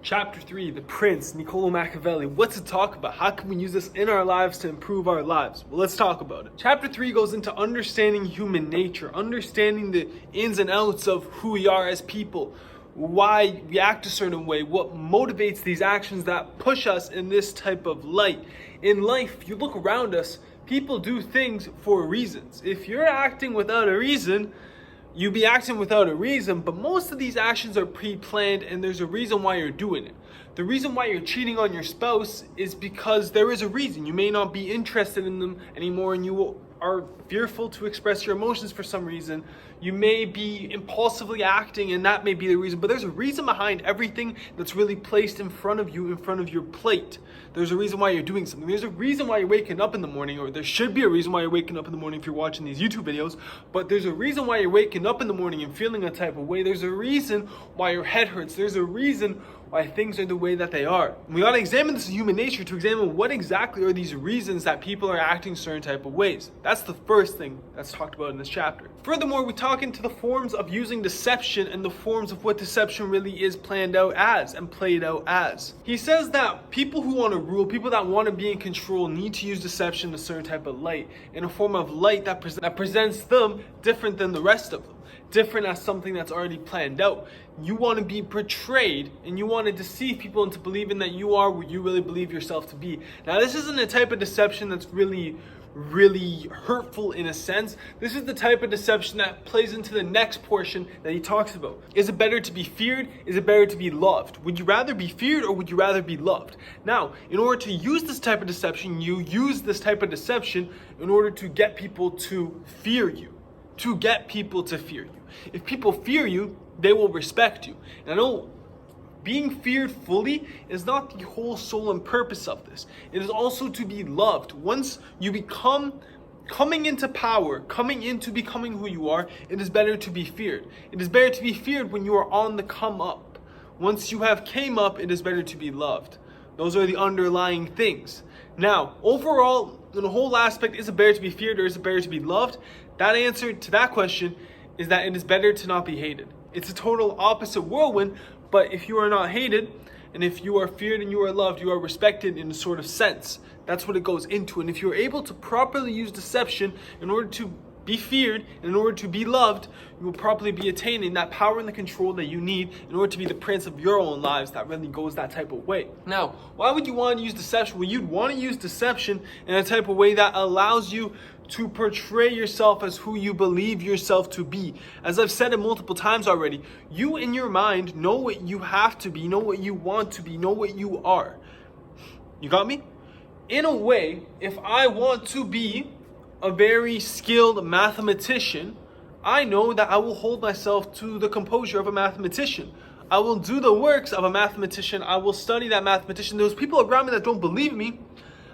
Chapter 3, The Prince, Niccolò Machiavelli. What to talk about? How can we use this in our lives to improve our lives? Well, let's talk about it. Chapter 3 goes into understanding human nature, understanding the ins and outs of who we are as people, why we act a certain way, what motivates these actions that push us in this type of light. In life, you look around us, people do things for reasons. If you're acting without a reason, you be acting without a reason, but most of these actions are pre-planned and there's a reason why you're doing it. The reason why you're cheating on your spouse is because there is a reason. You may not be interested in them anymore and you are fearful to express your emotions for some reason. You may be impulsively acting and that may be the reason, but there's a reason behind everything that's really placed in front of you, in front of your plate. There's a reason why you're doing something. There's a reason why you're waking up in the morning, or there should be a reason why you're waking up in the morning if you're watching these YouTube videos, but there's a reason why you're waking up in the morning and feeling a type of way. There's a reason why your head hurts. There's a reason why things are the way that they are. We gotta examine this in human nature to examine what exactly are these reasons that people are acting certain type of ways. That's the first thing that's talked about in this chapter. Furthermore, we talk into the forms of using deception and the forms of what deception really is planned out as and played out as. He says that people who want to rule, people that want to be in control, need to use deception in a certain type of light, in a form of light that presents them different than the rest of them. Different as something that's already planned out. You want to be portrayed and you want to deceive people into believing that you are what you really believe yourself to be. Now, this isn't a type of deception that's really hurtful in a sense. This is the type of deception that plays into the next portion that he talks about. Is it better to be feared? Is it better to be loved? Would you rather be feared or would you rather be loved? Now, in order to use this type of deception, you use this type of deception in order to get people to fear you. To get people to fear you. If people fear you, they will respect you. And I know being feared fully is not the whole soul and purpose of this. It is also to be loved. Once you become coming into power, coming into becoming who you are, it is better to be feared. It is better to be feared when you are on the come up. Once you have came up, it is better to be loved. Those are the underlying things. Now, overall, in the whole aspect, is it better to be feared or is it better to be loved? That answer to that question is that it is better to not be hated. It's a total opposite whirlwind, but if you are not hated, and if you are feared and you are loved, you are respected in a sort of sense. That's what it goes into. And if you're able to properly use deception in order to be feared, and in order to be loved, you will properly be attaining that power and the control that you need in order to be the prince of your own lives that really goes that type of way. Now, why would you want to use deception? Well, you'd want to use deception in a type of way that allows you to portray yourself as who you believe yourself to be. As I've said it multiple times already, you in your mind know what you have to be, know what you want to be, know what you are. You got me? In a way, if I want to be a very skilled mathematician, I know that I will hold myself to the composure of a mathematician. I will do the works of a mathematician. I will study that mathematician. Those people around me that don't believe me,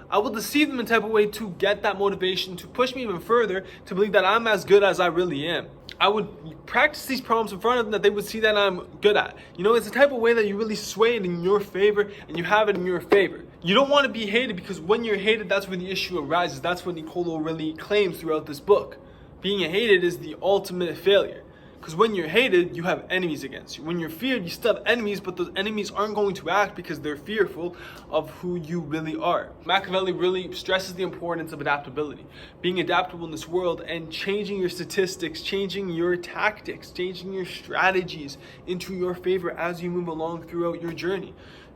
I will deceive them in a type of way to get that motivation, to push me even further, to believe that I'm as good as I really am. I would practice these problems in front of them that they would see that I'm good at. You know, it's a type of way that you really sway it in your favor and you have it in your favor. You don't want to be hated because when you're hated, that's when the issue arises. That's what Niccolò really claims throughout this book. Being hated is the ultimate failure. Because when you're hated, you have enemies against you. When you're feared, you still have enemies, but those enemies aren't going to act because they're fearful of who you really are. Machiavelli really stresses the importance of adaptability. Being adaptable in this world and changing your statistics, changing your tactics, changing your strategies into your favor as you move along throughout your journey.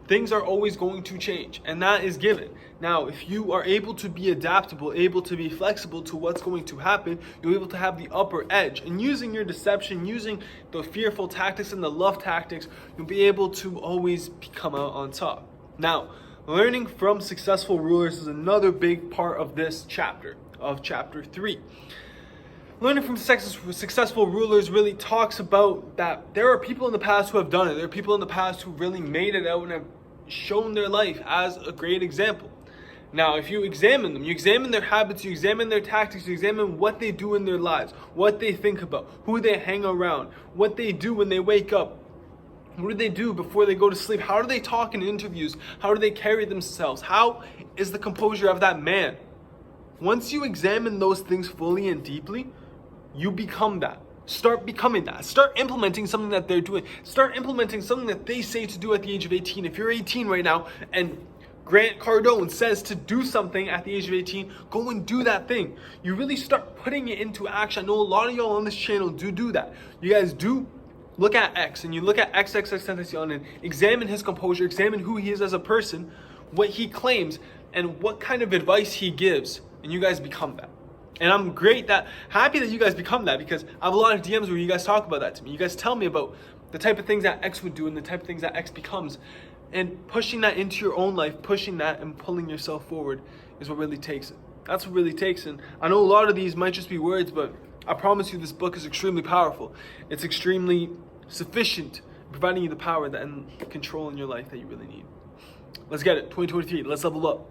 Things are always going to change, and that is given. Now, if you are able to be adaptable, able to be flexible to what's going to happen, you're able to have the upper edge. And using your deception, using the fearful tactics and the love tactics, you'll be able to always come out on top. Now, learning from successful rulers is another big part of this chapter, of chapter 3. Learning from successful rulers really talks about that there are people in the past who have done it. There are people in the past who really made it out and have shown their life as a great example. Now, if you examine them, you examine their habits, you examine their tactics, you examine what they do in their lives, what they think about, who they hang around, what they do when they wake up, what do they do before they go to sleep, how do they talk in interviews, how do they carry themselves, how is the composure of that man? Once you examine those things fully and deeply, you become that. Start becoming that. Start implementing something that they're doing. Start implementing something that they say to do at the age of 18. If you're 18 right now and Grant Cardone says to do something at the age of 18, go and do that thing. You really start putting it into action. I know a lot of y'all on this channel do that. You guys do look at X, and you look at XXXTentacion and examine his composure, examine who he is as a person, what he claims, and what kind of advice he gives, and you guys become that. And I'm happy that you guys become that, because I have a lot of DMs where you guys talk about that to me. You guys tell me about the type of things that X would do and the type of things that X becomes. And pushing that into your own life, pushing that and pulling yourself forward is what really takes it. That's what really takes it. And I know a lot of these might just be words, but I promise you this book is extremely powerful. It's extremely sufficient in providing you the power and control in your life that you really need. Let's get it. 2023. Let's level up.